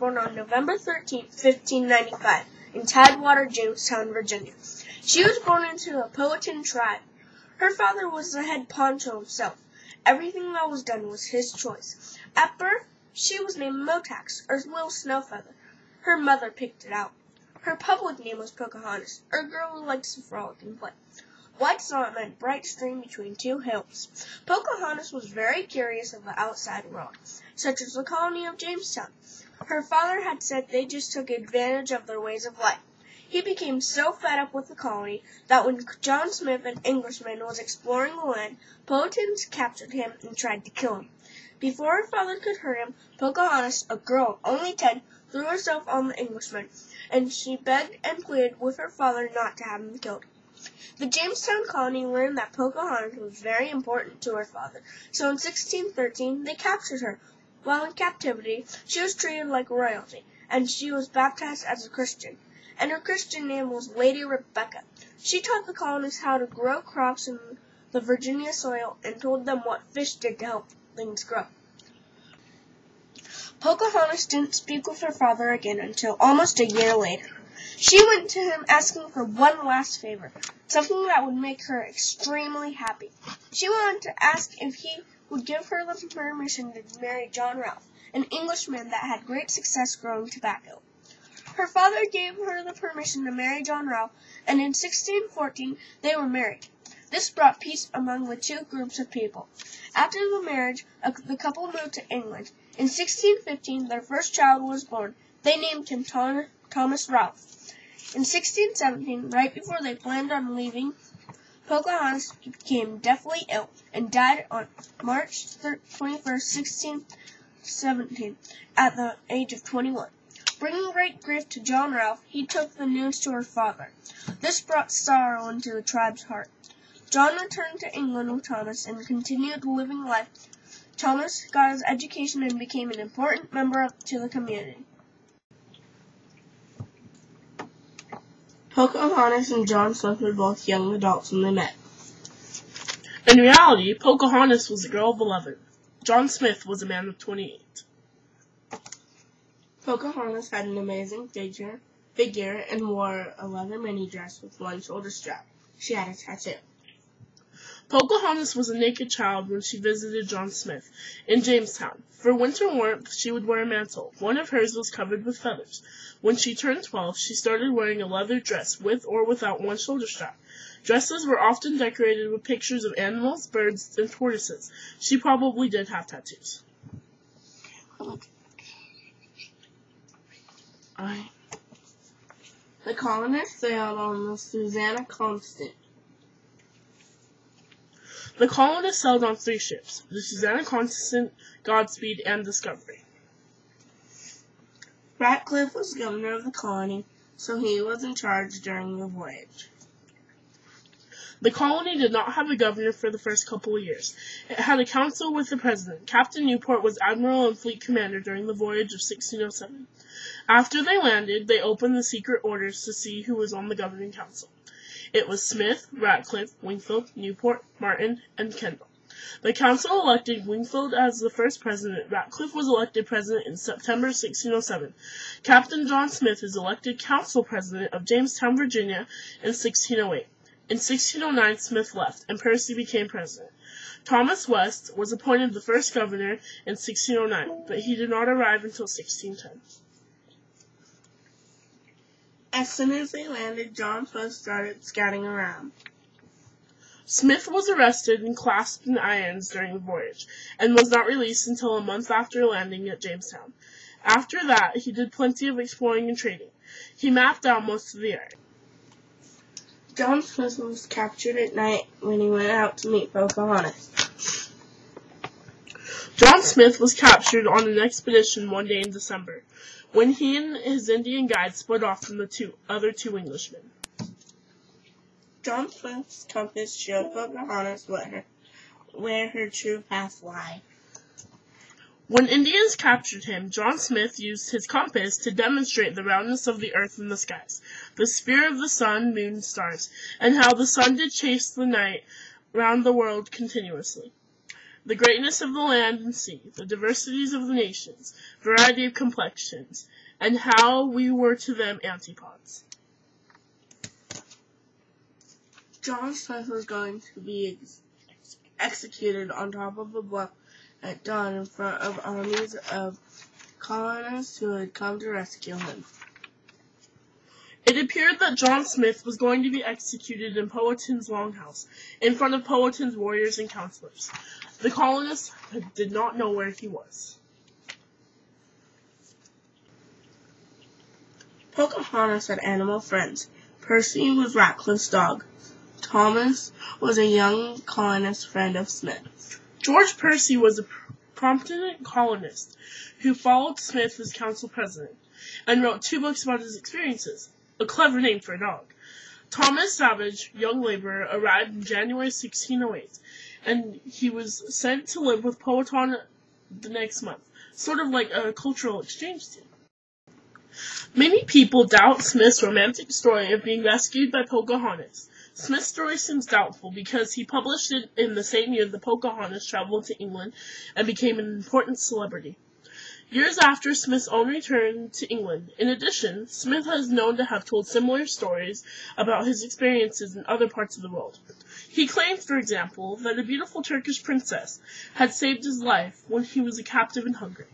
born on November 13, 1595, in Tidewater, Jamestown, Virginia. She was born into a Powhatan tribe. Her father was the head poncho himself. Everything that was done was his choice. At birth, she was named Motax, or Little Snowfeather. Her mother picked it out. Her public name was Pocahontas, or a girl who likes to frolic and play. White Salt meant bright stream between two hills. Pocahontas was very curious of the outside world, such as the colony of Jamestown. Her father had said they just took advantage of their ways of life. He became so fed up with the colony that when John Smith, an Englishman, was exploring the land, Powhatans captured him and tried to kill him. Before her father could hurt him, Pocahontas, a girl of only 10, threw herself on the Englishman, and she begged and pleaded with her father not to have him killed. The Jamestown colony learned that Pocahontas was very important to her father, so in 1613 they captured her. While in captivity, she was treated like royalty, and she was baptized as a Christian, and her Christian name was Lady Rebecca. She taught the colonists how to grow crops in the Virginia soil and told them what fish did to help things grow. Pocahontas didn't speak with her father again until almost a year later. She went to him asking for one last favor, something that would make her extremely happy. She wanted to ask if he would give her the permission to marry John Ralph, an Englishman that had great success growing tobacco. Her father gave her the permission to marry John Ralph, and in 1614 they were married. This brought peace among the two groups of people. After the marriage, the couple moved to England. In 1615, their first child was born. They named him Thomas Ralph. In 1617, right before they planned on leaving, Pocahontas became deathly ill and died on March 21, 1617, at the age of 21. Bringing great grief to John Ralph, he took the news to her father. This brought sorrow into the tribe's heart. John returned to England with Thomas and continued living life. Thomas got his education and became an important member to the community. Pocahontas and John Smith were both young adults when they met. In reality, Pocahontas was a girl of 11. John Smith was a man of 28. Pocahontas had an amazing figure and wore a leather mini dress with one shoulder strap. She had a tattoo. Pocahontas was a naked child when she visited John Smith in Jamestown. For winter warmth, she would wear a mantle. One of hers was covered with feathers. When she turned 12, she started wearing a leather dress with or without one shoulder strap. Dresses were often decorated with pictures of animals, birds, and tortoises. She probably did have tattoos. The colonists sailed on the Susanna Constant. The colonists sailed on 3 ships, the Susanna Constant, Godspeed, and Discovery. Ratcliffe was governor of the colony, so he was in charge during the voyage. The colony did not have a governor for the first couple of years. It had a council with the president. Captain Newport was admiral and fleet commander during the voyage of 1607. After they landed, they opened the secret orders to see who was on the governing council. It was Smith, Ratcliffe, Wingfield, Newport, Martin, and Kendall. The council elected Wingfield as the first president. Ratcliffe was elected president in September 1607. Captain John Smith is elected council president of Jamestown, Virginia in 1608. In 1609, Smith left, and Percy became president. Thomas West was appointed the first governor in 1609, but he did not arrive until 1610. As soon as they landed, John Smith started scouting around. Smith was arrested and clasped in irons during the voyage, and was not released until a month after landing at Jamestown. After that, he did plenty of exploring and trading. He mapped out most of the area. John Smith was captured at night when he went out to meet Pocahontas. John Smith was captured on an expedition one day in December, when he and his Indian guide split off from the other two Englishmen. John Smith's compass showed Pocahontas where her true path lay. When Indians captured him, John Smith used his compass to demonstrate the roundness of the earth and the skies, the sphere of the sun, moon, and stars, and how the sun did chase the night round the world continuously. the greatness of the land and sea, the diversities of the nations, variety of complexions, and how we were to them antipodes. John Smith was going to be executed on top of a bluff at dawn in front of armies of colonists who had come to rescue him. It appeared that John Smith was going to be executed in Powhatan's longhouse, in front of Powhatan's warriors and counselors. The colonists did not know where he was. Pocahontas had animal friends. Percy was Ratcliffe's dog. Thomas was a young colonist friend of Smith. George Percy was a prominent colonist who followed Smith as council president and wrote 2 books about his experiences. A clever name for a dog. Thomas Savage, young laborer, arrived in January 1608, and he was sent to live with Powhatan the next month, sort of like a cultural exchange student. Many people doubt Smith's romantic story of being rescued by Pocahontas. Smith's story seems doubtful because he published it in the same year that Pocahontas traveled to England and became an important celebrity. Years after Smith's own return to England, in addition, Smith is known to have told similar stories about his experiences in other parts of the world. He claims, for example, that a beautiful Turkish princess had saved his life when he was a captive in Hungary.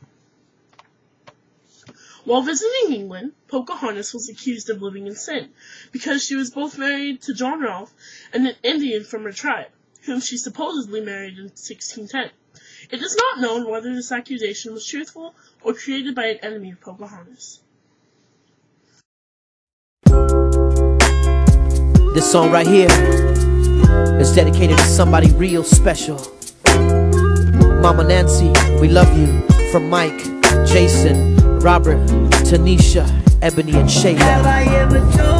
While visiting England, Pocahontas was accused of living in sin, because she was both married to John Rolfe and an Indian from her tribe, whom she supposedly married in 1610. It is not known whether this accusation was truthful or created by an enemy of Pocahontas. This song right here is dedicated to somebody real special. Mama Nancy, we love you. From Mike, Jason, Robert, Tanesha, Ebony, and Shayla. Have I ever told